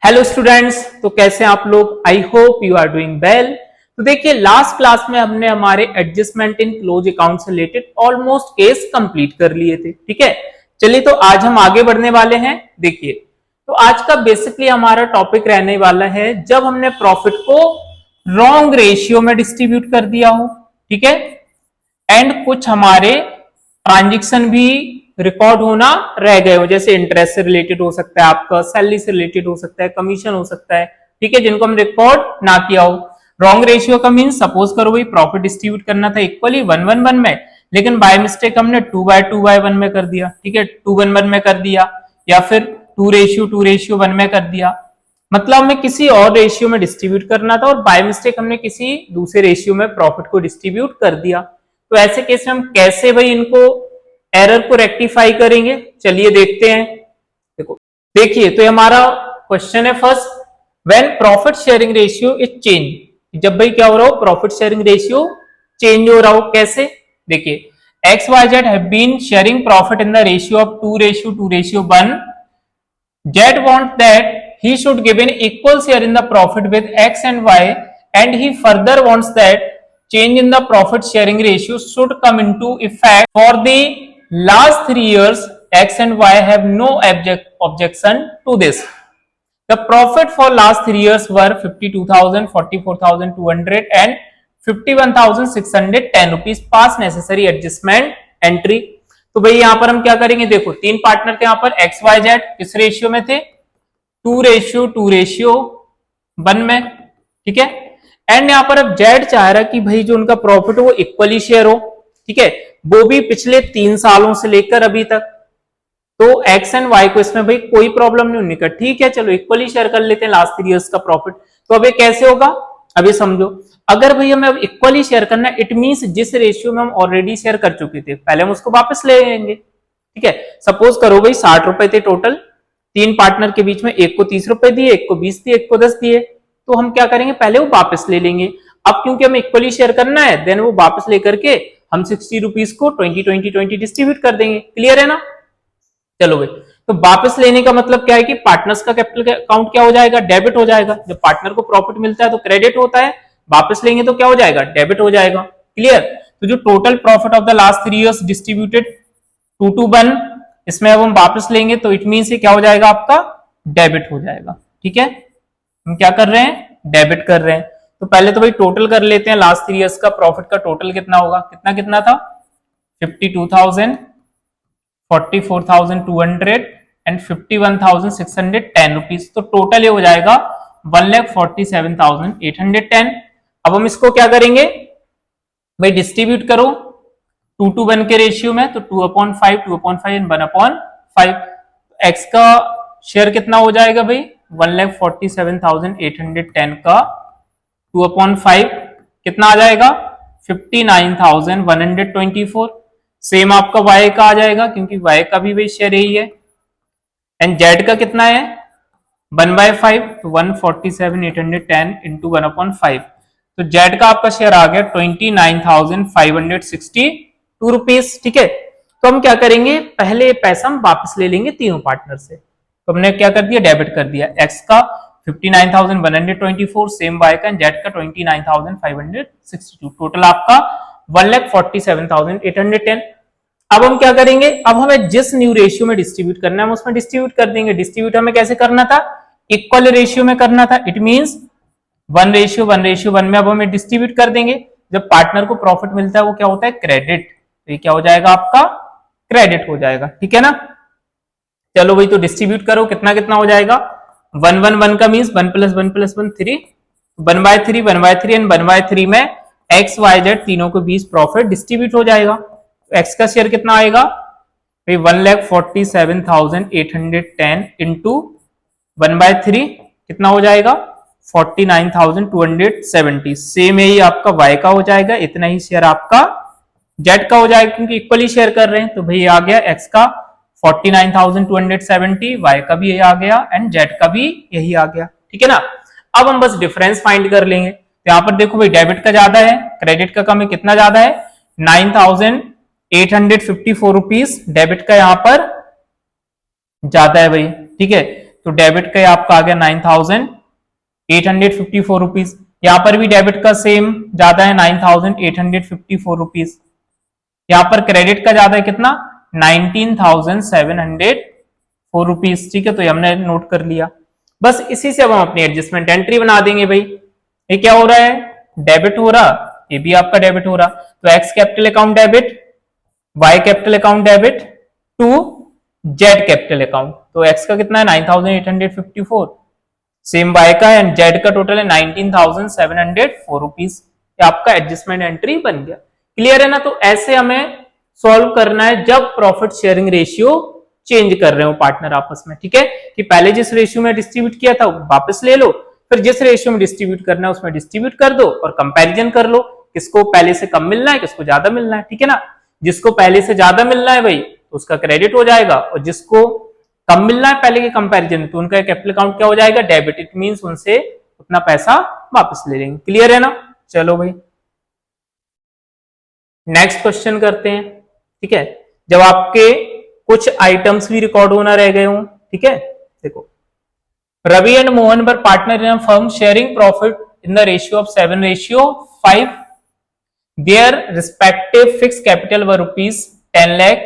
Hello students, तो कैसे हैं आप लोग। I hope you are doing well. तो देखिए, लास्ट क्लास में हमने हमारे एडजस्टमेंट इन क्लोज अकाउंट से रिलेटेड ऑलमोस्ट केस कंप्लीट कर लिए थे। ठीक है, चलिए तो आज हम आगे बढ़ने वाले हैं। देखिए, तो आज का बेसिकली हमारा टॉपिक रहने वाला है जब हमने प्रॉफिट को रॉन्ग रेशियो में डिस्ट्रीब्यूट कर दिया हो। ठीक है, एंड कुछ हमारे ट्रांजेक्शन भी रिकॉर्ड होना रह गए हो, जैसे इंटरेस्ट से रिलेटेड हो सकता है, आपका सैलरी से रिलेटेड हो सकता है, कमीशन हो सकता है। ठीक है, जिनको हम रिकॉर्ड ना किया हो। रॉन्ग रेशियो का मीन सपोज करो भाई प्रॉफिट डिस्ट्रीब्यूट करना था इक्वली 1:1 में, लेकिन बाय मिस्टेक हमने 2:2:1 में कर दिया। ठीक है, 2:1 में कर दिया, या फिर 2:2:1 में कर दिया। मतलब हमें किसी और रेशियो में डिस्ट्रीब्यूट करना था और बाय मिस्टेक हमने किसी दूसरे रेशियो में प्रॉफिट को डिस्ट्रीब्यूट कर दिया। तो ऐसे केस में हम कैसे भाई इनको एरर को रेक्टिफाई करेंगे, चलिए देखते हैं। देखिए, तो हमारा क्वेश्चन है first, when profit sharing ratio is change. जब भाई क्या हो रहा हो, प्रॉफिट शेयरिंग रेशियो चेंज हो रहा हो, कैसे। देखिए, XYZ have been sharing profit in the ratio of 2:2:1। Z want that he should give an equal share in the profit with X and Y, and he further wants that change in the profit sharing ratio should come into effect for the last 3 years. X and Y have no objection to this. The profit for last 3 years were 52,000, 44,200 and 51,610 rupees. Pass necessary adjustment entry. तो भाई यहां पर हम क्या करेंगे, देखो तीन partner थे यहां पर XYZ, किस रेशियो में थे, 2:2:1 में। ठीक है, एंड यहां पर अब Z चाह रहा कि भाई जो उनका प्रॉफिट हो वो इक्वली शेयर हो। ठीक है, वो भी पिछले 3 सालों से लेकर अभी तक। तो X एंड Y को इसमें भाई कोई प्रॉब्लम नहीं होने का। ठीक है, चलो इक्वली शेयर कर लेते हैं लास्ट 3 इयर्स का प्रॉफिट। तो अब ये कैसे होगा, अभी समझो। अगर भाई हमें अब इक्वली शेयर करना है, इट मींस जिस रेशियो में हम ऑलरेडी शेयर कर चुके थे पहले हम उसको वापस ले लेंगे। ठीक है, सपोज करो भाई 60 रुपए थे टोटल, तीन पार्टनर के बीच में, एक को 30 रुपए दिए, एक को 20 दिए, एक को 10 दिए। तो हम क्या करेंगे, पहले वो वापस ले लेंगे। अब क्योंकि हमें इक्वली शेयर करना है, देन वो वापस लेकर के हम 60 रुपीज को 20-20-20 डिस्ट्रीब्यूट कर देंगे। क्लियर है ना। चलो भाई, तो वापस लेने का मतलब क्या है कि पार्टनर्स का कैपिटल अकाउंट क्या हो जाएगा, डेबिट हो जाएगा। जब पार्टनर को प्रॉफिट मिलता है तो क्रेडिट होता है, वापस लेंगे तो क्या हो जाएगा, डेबिट हो जाएगा। क्लियर। तो जो total profit of the last 3 years distributed 2:1, इसमें अब हम वापस लेंगे तो इट मीन क्या हो जाएगा, आपका डेबिट हो जाएगा। ठीक है, हम क्या कर रहे हैं, डेबिट कर रहे हैं। तो पहले तो भाई टोटल कर लेते हैं, लास्ट 3 इयर्स का प्रॉफिट का टोटल कितना होगा, कितना कितना था, 52,000, 44,200 एंड 51,610 रुपीज। तो टोटल ये हो जाएगा 1,47,810। अब हम इसको क्या करेंगे भाई, डिस्ट्रीब्यूट करो 2:1 के रेशियो में, तो 2/5, 2/5 एंड 1/5। एक्स का शेयर कितना हो जाएगा भाई, 1,47,810 का 2/5 कितना आ जाएगा, 59,124। सेम आपका y का आ जाएगा क्योंकि y का भी वही शेयर यही है। एंड z का कितना है, 1/5, तो 147,810 इंटू 1/5। तो z का आपका शेयर आ गया 29,562 रुपीज। ठीक है, तो हम क्या करेंगे, पहले पैसा हम वापस ले लेंगे तीनों पार्टनर से। तो हमने क्या कर दिया, डेबिट कर दिया। x का 59,124, सेम y का, z का 29,562, टोटल आपका 1,47,810। अब हम क्या करेंगे, अब हमें जिस न्यू रेशियो में डिस्ट्रीब्यूट करना है हम उसमें डिस्ट्रीब्यूट कर देंगे। डिस्ट्रीब्यूट हमें कैसे करना था, इक्वल रेशियो में करना था। इट मींस 1:1:1 में अब हमें डिस्ट्रीब्यूट कर देंगे। जब पार्टनर को प्रॉफिट मिलता है वो क्या होता है, क्रेडिट। तो ये क्या हो जाएगा, आपका क्रेडिट हो जाएगा। ठीक है ना। चलो भाई, तो डिस्ट्रीब्यूट करो, कितना कितना हो जाएगा, 1:1 का मींस 1 + 1 + 1 3, 1/3, 1/3 एंड 1/3 में एक्स वाई जेड तीनों को 20 प्रॉफिट डिस्ट्रीब्यूट हो जाएगा। एक्स का शेयर कितना आएगा भाई, 1,47,810 इंटू 1/3 कितना हो जाएगा, 49,270। सेम यही आपका y का हो जाएगा, इतना ही शेयर आपका z का हो जाएगा क्योंकि इक्वली शेयर कर रहे हैं। तो भाई आ गया x का 49,270, y का भी यही आ गया एंड z का भी यही आ गया। ठीक है ना। अब हम बस डिफरेंस फाइंड कर लेंगे। तो यहाँ पर देखो भाई, डेबिट का ज्यादा है, क्रेडिट का कम है। कितना ज्यादा है, 9,854 रुपीज डेबिट का यहाँ पर ज्यादा है भाई। ठीक है, तो डेबिट का आपका आ गया 9,854 रुपीज। यहाँ पर भी डेबिट का सेम ज्यादा है 9,854 रुपीज। यहाँ पर क्रेडिट का ज्यादा है कितना 19,704 रुपीज। ठीक है, तो ये हमने नोट कर लिया। बस इसी से अब हम अपनी एडजस्टमेंट एंट्री बना देंगे भाई। ये क्या हो रहा है, डेबिट हो रहा, ये भी आपका डेबिट हो रहा, तो X capital account debit, Y capital account debit to Z capital account. तो एक्स का कितना है 9,854, सेम वाई का है, एंड जेड का टोटल है 19,704 रुपीज। आपका एडजस्टमेंट एंट्री बन गया। क्लियर है ना। तो ऐसे हमें सॉल्व करना है जब प्रॉफिट शेयरिंग रेशियो चेंज कर रहे हो पार्टनर आपस में। ठीक है, कि पहले जिस रेशियो में डिस्ट्रीब्यूट किया था वापस ले लो, फिर जिस रेशियो में डिस्ट्रीब्यूट करना है उसमें डिस्ट्रीब्यूट कर दो और कंपैरिजन कर लो किसको पहले से कम मिलना है किसको ज्यादा मिलना है। ठीक है ना, जिसको पहले से ज्यादा मिलना है भाई तो उसका क्रेडिट हो जाएगा, और जिसको कम मिलना है पहले के कंपैरिजन तो उनका कैपिटल अकाउंट क्या हो जाएगा, डेबिट। इट मींस उनसे उतना पैसा वापस ले लेंगे। क्लियर है ना। चलो भाई नेक्स्ट क्वेश्चन करते हैं। ठीक है, जब आपके कुछ आइटम्स भी रिकॉर्ड होना रह गए हों। ठीक है, देखो Ravi and Mohan were partner in a firm sharing profit in the ratio of 7:5। Their respective fix capital were rupees 10 lakh.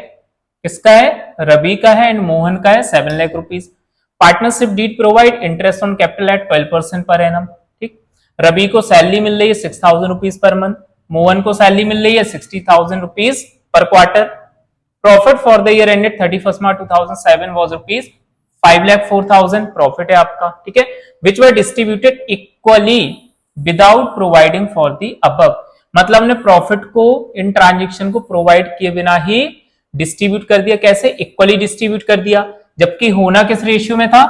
किसका है, रवि का है, एंड मोहन का है 7 lakh rupees. Partnership deed provide interest on capital at 12% per annum. ठीक, रवि को सैलरी मिल रही है 6,000 रुपीज पर मंथ, मोहन को सैलरी मिल रही है 60,000 रुपीज पर quarter. Profit for the year ended 31 March 2007 was rupees 5,04,000 profit है आपका। ठीक है, which were distributed equally without providing for the above. मतलब हमने प्रॉफिट को इन ट्रांजेक्शन को प्रोवाइड किए बिना ही डिस्ट्रीब्यूट कर दिया। कैसे, इक्वली डिस्ट्रीब्यूट कर दिया, जबकि होना किस रेशियो में था,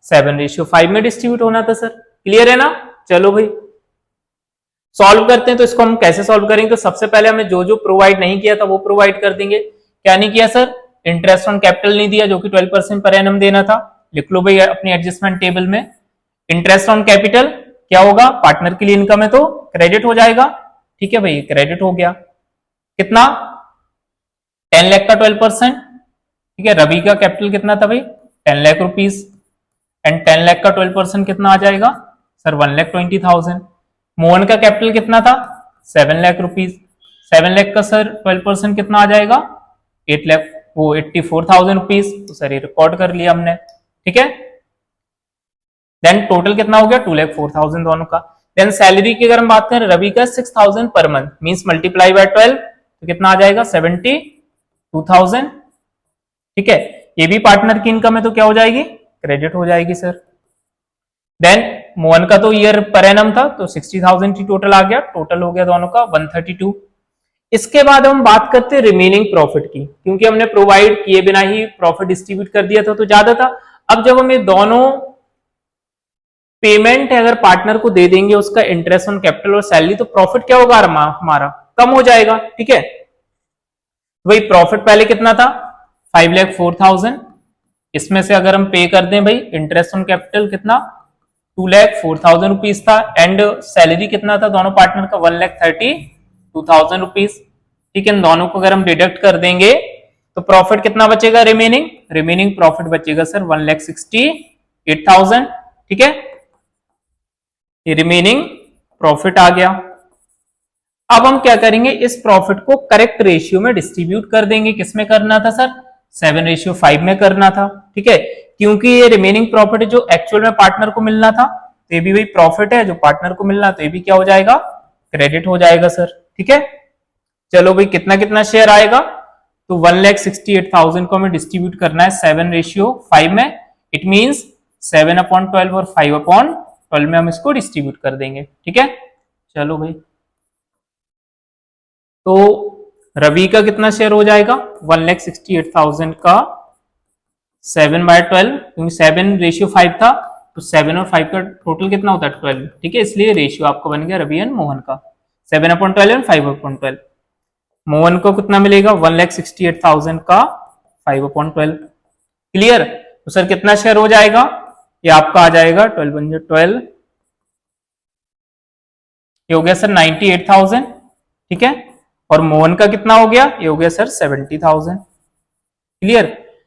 7:5 में डिस्ट्रीब्यूट होना था सर। क्लियर है ना। चलो भाई सॉल्व करते हैं। तो इसको हम कैसे सॉल्व करेंगे, तो सबसे पहले हमें जो जो प्रोवाइड नहीं किया था वो प्रोवाइड कर देंगे। क्या नहीं किया सर, इंटरेस्ट ऑन कैपिटल नहीं दिया जो कि 12% पर एनम देना था। लिख लो भाई अपनी एडजस्टमेंट टेबल में, इंटरेस्ट ऑन कैपिटल क्या होगा, पार्टनर के लिए इनकम है तो क्रेडिट हो जाएगा। ठीक है भाई, क्रेडिट हो गया। कितना, 10 लाख का 12%। ठीक है, रवि का कैपिटल कितना था भाई 10 लाख रुपीज, एंड 10 लाख का 12% कितना आ जाएगा सर 1,20,000। मोहन का कैपिटल कितना था 7 लाख रुपीज, 7 लाख का सर 12% कितना आ जाएगा 8 लाख, वो 84,000 रुपीज। तो सर ये रिकॉर्ड कर लिया हमने। ठीक है, देन टोटल कितना हो गया 2,04,000 दोनों का। देन सैलरी की अगर हम बात करें, रवि का 6,000 per month means multiply by 12 तो कितना आ जाएगा 72,000। ठीक है, ये भी पार्टनर की इनकम है तो क्या हो जाएगी, क्रेडिट हो जाएगी सर। देन मोहन का तो ईयर पर एनम था तो 60,000 की टोटल आ गया, टोटल हो गया दोनों का 132। इसके बाद हम बात करते हैं रिमेनिंग प्रॉफिट की, क्योंकि हमने प्रोवाइड किए बिना ही प्रॉफिट डिस्ट्रीब्यूट कर दिया था तो ज्यादा था। अब जब हम ये दोनों पेमेंट अगर पार्टनर को दे देंगे उसका इंटरेस्ट ऑन कैपिटल और सैलरी, तो प्रॉफिट क्या होगा हमारा कम हो जाएगा। ठीक है, वही प्रॉफिट पहले कितना था 5,04,000, इसमें से अगर हम पे कर दें भाई इंटरेस्ट ऑन कैपिटल कितना 2,04,000 रुपीज था, एंड सैलरी कितना था दोनों पार्टनर का 1,32,000 रुपीज। ठीक है, इन दोनों को अगर हम डिडक्ट कर देंगे तो प्रॉफिट कितना बचेगा, रिमेनिंग प्रॉफिट बचेगा सर 1,68,000। ठीक है, ये रिमेनिंग प्रॉफिट आ गया। अब हम क्या करेंगे, इस प्रॉफिट को करेक्ट रेशियो में डिस्ट्रीब्यूट कर देंगे। किसमें करना था सर 7:5 में करना था। ठीक है, क्योंकि ये रिमेनिंग प्रॉफिट जो एक्चुअल में पार्टनर को मिलना था तो ये भी वही प्रॉफिट है जो पार्टनर को मिलना, तो ये भी क्या हो जाएगा, क्रेडिट हो जाएगा सर। ठीक है, चलो भाई कितना कितना शेयर आएगा, तो 1,68,000 को हमें डिस्ट्रीब्यूट करना है 7:5 में। इट मींस 7/12 और 5/12 में हम इसको डिस्ट्रीब्यूट कर देंगे। ठीक है, चलो भाई तो रवि का कितना शेयर हो जाएगा 1,68,000 का 7/12, क्योंकि 7:5 था तो 7 और 5 का टोटल कितना होता है 12। ठीक है, इसलिए रेशियो आपको बन गया रवि एंड मोहन का 7/12 एंड 5/12। मोहन को कितना मिलेगा 1,68,000 का 5/12। क्लियर, तो सर कितना शेयर हो जाएगा, ये आपका आ जाएगा 12 ये हो गया सर 98,000। ठीक है, और मोहन का कितना हो गया, ये हो गया सर 70,000। क्लियर,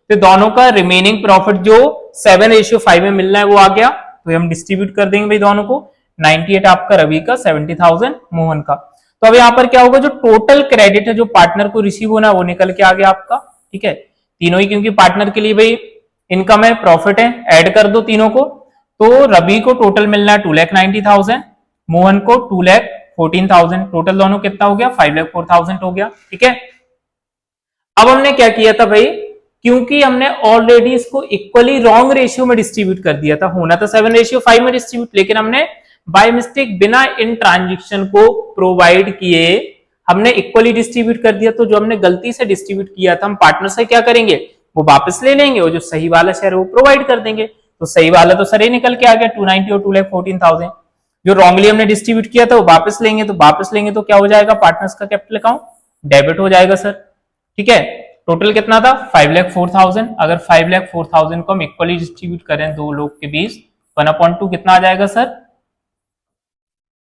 तो दोनों का रिमेनिंग प्रॉफिट जो 7:5 में मिलना है वो आ गया, तो हम डिस्ट्रीब्यूट कर देंगे भाई दोनों को। 98 आपका रवि का, 70,000 मोहन का। तो अब यहाँ पर क्या होगा, जो टोटल क्रेडिट है जो पार्टनर को रिसीव होना है वो निकल के आ गया आपका। ठीक है, तीनों ही क्योंकि पार्टनर के लिए भाई इनकम है, प्रॉफिट है, ऐड कर दो तीनों को। तो रवि को टोटल मिलना है 2,90,000, मोहन को 2,14,000, टोटल दोनों कितना हो गया, 5,04,000 हो गया। ठीक है, अब हमने क्या किया था भाई, क्योंकि हमने ऑलरेडी इसको इक्वली रॉन्ग रेशियो में डिस्ट्रीब्यूट कर दिया था, होना था 7:5 में डिस्ट्रीब्यूट, लेकिन हमने बाय मिस्टेक बिना इन ट्रांजेक्शन को प्रोवाइड किए हमने इक्वली डिस्ट्रीब्यूट कर दिया। तो जो हमने गलती से डिस्ट्रीब्यूट किया था हम पार्टनर से क्या करेंगे, वो वापस ले लेंगे, और जो सही वाला शेयर है वो प्रोवाइड कर देंगे। तो सही वाला तो सर ही निकल के आ गया 290 और 2,14,000। जो रॉन्गली हमने डिस्ट्रीब्यूट किया था वो वापस लेंगे, तो वापस लेंगे तो क्या हो जाएगा, पार्टनर्स का कैपिटल अकाउंट डेबिट हो जाएगा सर। ठीक है, टोटल कितना था 5,04,000। अगर 5,04,000 को हम इक्वली डिस्ट्रीब्यूट करें दो लोग के बीच, 1/2 कितना आ जाएगा सर,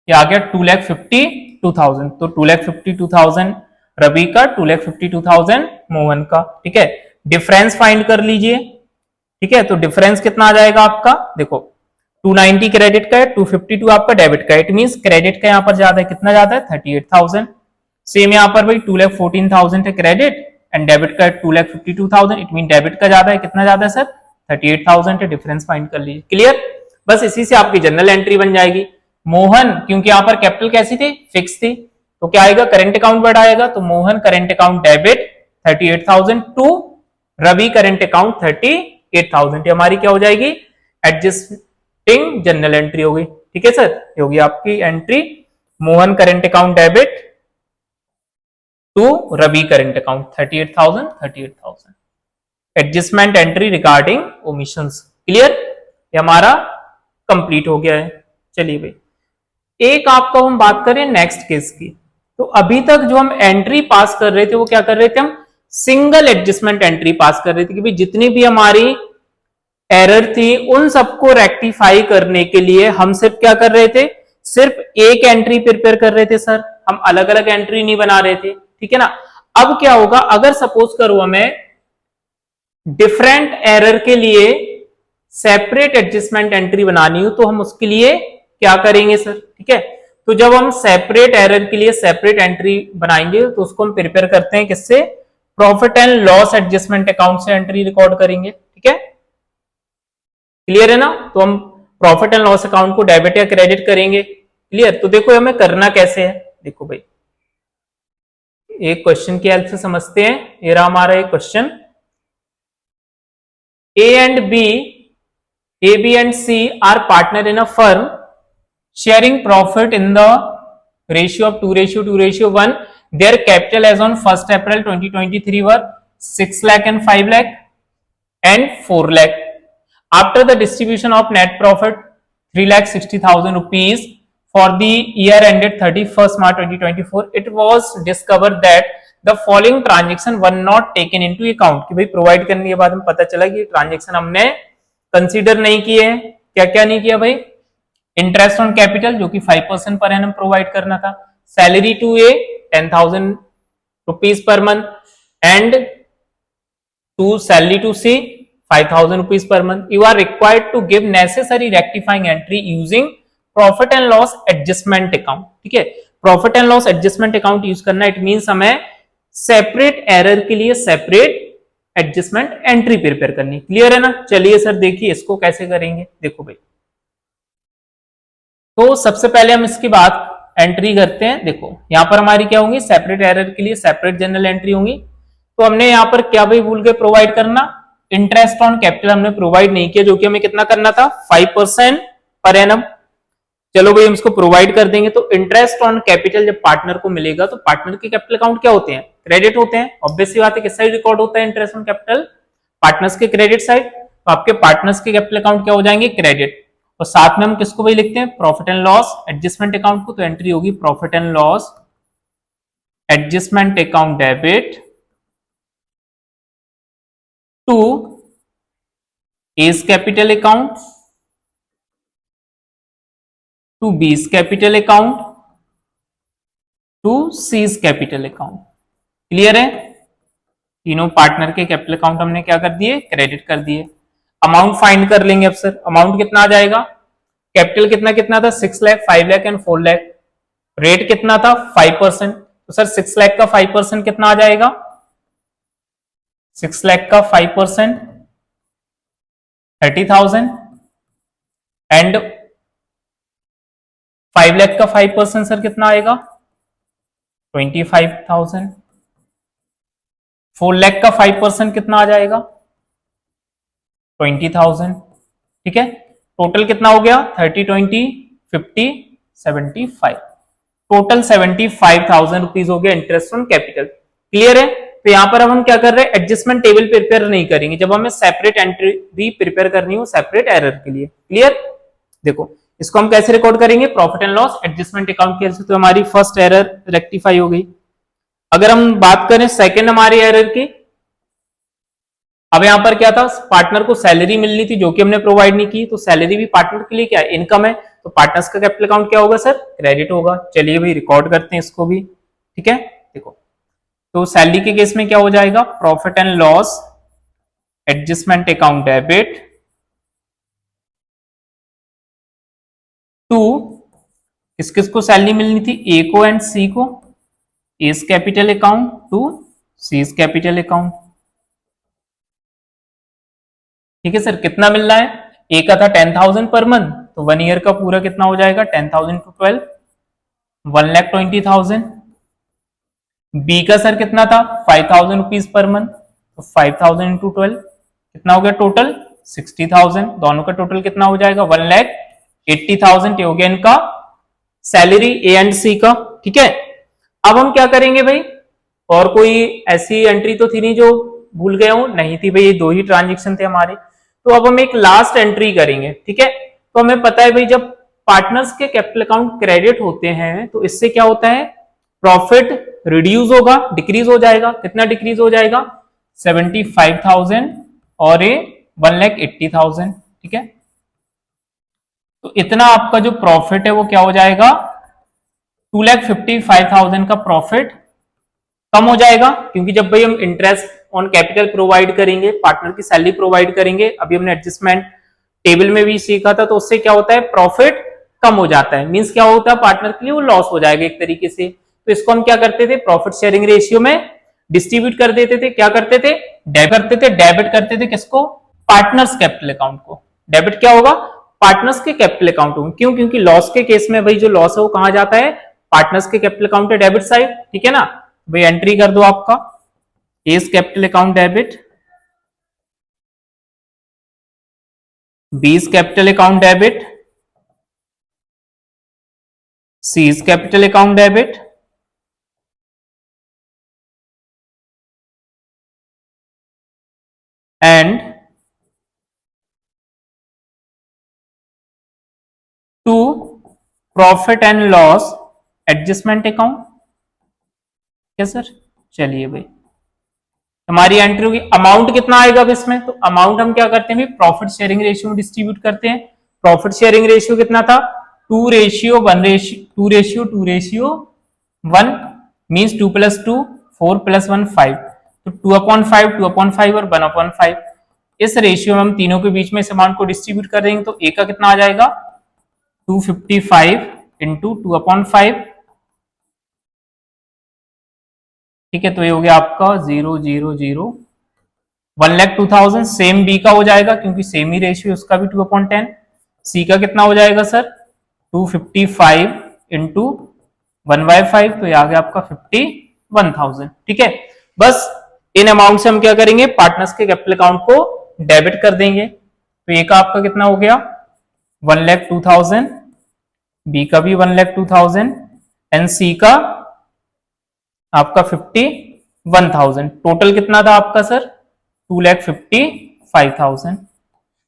ये आ गया 2,52,000। तो 2,52,000 रवि का, 2,52,000 मोहन का। ठीक है, डिफरेंस फाइंड कर लीजिए। ठीक है, तो डिफरेंस कितना आ जाएगा आपका, देखो 290 क्रेडिट का है, 252 आपका डेबिट का है। इट मींस क्रेडिट का यहाँ पर ज्यादा है, कितना ज्यादा है 38,000। सेम यहाँ पर भाई 2,14,000 है क्रेडिट एंड डेबिट का है 2,52,000। इट मीन डेबिट का ज्यादा है, कितना ज्यादा है सर 38,000 है। डिफरेंस फाइंड कर लीजिए। क्लियर, बस इसी से आपकी जनरल एंट्री बन जाएगी। मोहन, क्योंकि यहाँ पर कैपिटल कैसी थी, फिक्स थी, तो क्या आएगा, करेंट अकाउंट बढ़ाएगा, तो Mohan current account debit 38,000 to Ravi current account 38,000। हमारी क्या हो जाएगी, एडजस्टिंग जनरल एंट्री होगी। ठीक है सर, ये होगी आपकी entry, Mohan current account debit to Ravi current account 38,000। Adjustment entry regarding omissions. Clear, ये हमारा कंप्लीट हो गया है। चलिए भाई, एक आपको हम बात करें नेक्स्ट केस की। तो अभी तक जो हम एंट्री पास कर रहे थे वो क्या कर रहे थे, हम सिंगल एडजस्टमेंट एंट्री पास कर रहे थे कि भाई जितनी भी हमारी एरर थी उन सबको रेक्टिफाई करने के लिए हम सिर्फ क्या कर रहे थे, सिर्फ एक एंट्री प्रिपेयर कर रहे थे सर, हम अलग अलग एंट्री नहीं बना रहे थे। ठीक है ना, अब क्या होगा, अगर सपोज करो हमें डिफरेंट एरर के लिए सेपरेट एडजस्टमेंट एंट्री बनानी हो तो हम उसके लिए क्या करेंगे सर। ठीक है, तो जब हम सेपरेट एरर के लिए सेपरेट एंट्री बनाएंगे तो उसको हम प्रिपेयर करते हैं किससे, profit and loss adjustment account से एंट्री रिकॉर्ड करेंगे। ठीक है, क्लियर है ना, तो हम प्रॉफिट एंड लॉस अकाउंट को डेबिट या क्रेडिट करेंगे। क्लियर, तो देखो हमें करना कैसे है, देखो भाई एक क्वेश्चन की हेल्प से समझते हैं। ये रहा हमारा एक question, A and B, A, B and C are partner in a firm sharing profit in the ratio of 2:1. Their capital as on 1st April 2023 were 6 lakh and 5 lakh and 4 lakh. After the distribution of net profit 3,60,000 rupees for the year ended 31st March 2024, it was discovered that the following transaction were not taken into account। कि भाई provide करने के बाद हमें पता चला कि transaction हमने कंसीडर नहीं किए। क्या क्या नहीं किया भाई, इंटरेस्ट ऑन कैपिटल जो कि 5% पर एनम प्रोवाइड करना था, salary to A 10,000 rupees per month and to salary to C 5,000 rupees per month. You are required to give necessary rectifying entry using profit and loss adjustment account. ठीक है, profit and loss adjustment account use करना, it means हमें separate error के लिए separate adjustment entry prepare करनी। Clear है ना, चलिए सर देखिए इसको कैसे करेंगे। देखो भाई, तो सबसे पहले हम इसकी बात एंट्री करते हैं। देखो यहां पर हमारी क्या होंगी, सेपरेट एरर के लिए सेपरेट जनरल एंट्री होंगी। तो हमने यहां पर क्या भाई भूल गए प्रोवाइड करना, इंटरेस्ट ऑन कैपिटल हमने प्रोवाइड नहीं किया, जो कि हमें कितना करना था 5% पर एनम। चलो भाई हम इसको प्रोवाइड कर देंगे। तो इंटरेस्ट ऑन कैपिटल जब पार्टनर को मिलेगा तो पार्टनर के कैपिटल अकाउंट क्या होते हैं, क्रेडिट होते हैं। ऑब्वियस सी बात है, किस साइड रिकॉर्ड होता है इंटरेस्ट ऑन कैपिटल, पार्टनर्स के क्रेडिट साइड। तो आपके पार्टनर्स के कैपिटल अकाउंट क्या हो जाएंगे, क्रेडिट। और साथ में हम किसको भाई लिखते हैं, profit and loss adjustment account को। तो एंट्री होगी profit and loss adjustment account debit to A's capital account to B's capital account to C's capital account. Clear है, तीनों पार्टनर के कैपिटल अकाउंट हमने क्या कर दिए, क्रेडिट कर दिए। अमाउंट फाइंड कर लेंगे अब सर, अमाउंट कितना आ जाएगा, कैपिटल कितना कितना था 6 लाख, 5 लाख एंड 4 लाख, रेट कितना था 5%, तो सर 6 लाख का 5% कितना आ जाएगा, 6 लाख का 5% 30,000 एंड 5 लाख का 5% सर कितना आएगा 25,000, 4 लाख का 5% कितना आ जाएगा 20,000, ठीक है। टोटल कितना हो गया 30, 20, 50, 75, टोटल 75,000 रुपीज हो गया इंटरेस्ट ऑन कैपिटल। क्लियर है। तो यहां पर अब हम क्या कर रहे हैं, एडजस्टमेंट टेबल प्रिपेयर नहीं करेंगे, जब हमें सेपरेट एंट्री भी प्रिपेयर करनी हो सेपरेट एरर के लिए। क्लियर। देखो इसको हम कैसे रिकॉर्ड करेंगे, profit and loss adjustment account के, तो हमारी फर्स्ट एरर रेक्टिफाई हो गई। अगर हम बात करें सेकंड हमारी एरर की, अब यहां पर क्या था, पार्टनर को सैलरी मिलनी थी जो कि हमने प्रोवाइड नहीं की, तो सैलरी भी पार्टनर के लिए क्या है, इनकम है, तो पार्टनर्स का कैपिटल अकाउंट क्या होगा सर, क्रेडिट होगा। चलिए भाई रिकॉर्ड करते हैं इसको भी, ठीक है। देखो तो सैलरी के केस में क्या हो जाएगा, profit and loss adjustment account debit to, किस किस को सैलरी मिलनी थी, ए को एंड सी को, A's capital account to C's capital account, ठीक है सर। कितना मिल रहा है, ए का था 10,000 पर मंथ, तो 1 ईयर का पूरा कितना हो जाएगा 10,000 टू 12, 1,20,000। बी का सर कितना था 5,000 रुपीज पर मंथ, तो 5,000 इंटू 12 कितना हो गया टोटल 60,000, दोनों का टोटल कितना हो जाएगा 1,80,000। ये हो गया इनका सैलरी ए एंड सी का, ठीक है। अब हम क्या करेंगे भाई, और कोई ऐसी एंट्री तो थी नहीं जो भूल गया हूं, नहीं थी भाई, ये 2 ही ट्रांजेक्शन थे हमारे। तो अब हम एक लास्ट एंट्री करेंगे, ठीक है। तो हमें पता है भाई जब पार्टनर्स के कैपिटल अकाउंट क्रेडिट होते हैं तो इससे क्या होता है, प्रॉफिट रिड्यूस होगा, डिक्रीज हो जाएगा। कितना डिक्रीज हो जाएगा 75,000 और ये 1,80,000, ठीक है। तो इतना आपका जो प्रॉफिट है वो क्या हो जाएगा 2,55,000 का प्रॉफिट कम हो जाएगा, क्योंकि जब भाई हम इंटरेस्ट ऑन कैपिटल प्रोवाइड करेंगे, पार्टनर की सैलरी प्रोवाइड करेंगे, अभी हमने एडजस्टमेंट टेबल में भी सीखा था, तो उससे क्या होता है प्रॉफिट कम हो जाता है, मींस क्या होता है पार्टनर के लिए वो लॉस हो जाएगा एक तरीके से। तो इसको हम क्या करते थे, प्रॉफिट शेयरिंग रेशियो में डिस्ट्रीब्यूट कर देते थे। क्या करते थे, डेबिट करते थे किसको, पार्टनर्स कैपिटल अकाउंट को। डेबिट क्या होगा, पार्टनर्स के कैपिटल अकाउंट होंगे, क्यों, क्योंकि लॉस के केस में भाई जो लॉस है वो कहां जाता है, पार्टनर्स के कैपिटल अकाउंट है, डेबिट साइड, ठीक है ना। भाई एंट्री कर दो आपका A's capital account debit, B's capital account debit, C's capital account debit, and to profit and loss adjustment account, क्या सर। चलिए भाई हमारी एंट्री होगी, अमाउंट कितना आएगा अब इसमें, तो अमाउंट हम क्या करते हैं, प्रॉफिट शेयरिंग रेशियो में डिस्ट्रीब्यूट करते हैं। प्रॉफिट शेयरिंग रेशियो कितना था 2:1:2:1 मींस 2 + 2 4 + 1 5, तो 2/5 2/5 और 1/5, इस रेशियो में हम तीनों के बीच में इस अमाउंट को डिस्ट्रीब्यूट कर देंगे। तो ए का कितना आ जाएगा 255 इंटू 2/5, ठीक है। तो ये हो गया आपका 0,0,0 1,02,000। सेम बी का हो जाएगा क्योंकि सेम ही रेशियो, उसका भी 2/10। सी का कितना हो जाएगा सर 255 इंटू 1/5, तो ये आ गया आपका 51,000, ठीक है। बस इन अमाउंट से हम क्या करेंगे, पार्टनर्स के कैपिटल अकाउंट को डेबिट कर देंगे। तो ए का आपका कितना हो गया 1,02,000, बी का भी 1,02,000 एंड सी का आपका 51,000। टोटल कितना था आपका सर 2,55,000।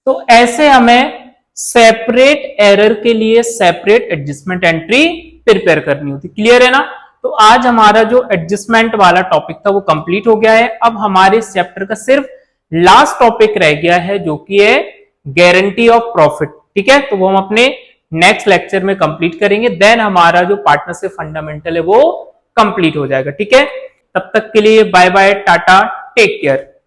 तो ऐसे हमें सेपरेट एरर के लिए सेपरेट एडजस्टमेंट एंट्री प्रिपेयर करनी होती। क्लियर है ना। तो आज हमारा जो एडजस्टमेंट वाला टॉपिक था वो कंप्लीट हो गया है। अब हमारे इस चैप्टर का सिर्फ लास्ट टॉपिक रह गया है जो कि है गारंटी ऑफ प्रॉफिट, ठीक है। तो वो हम अपने नेक्स्ट लेक्चर में कंप्लीट करेंगे, देन हमारा जो पार्टनरशिप फंडामेंटल है वो कंप्लीट हो जाएगा, ठीक है। तब तक के लिए bye bye, tata. Take care.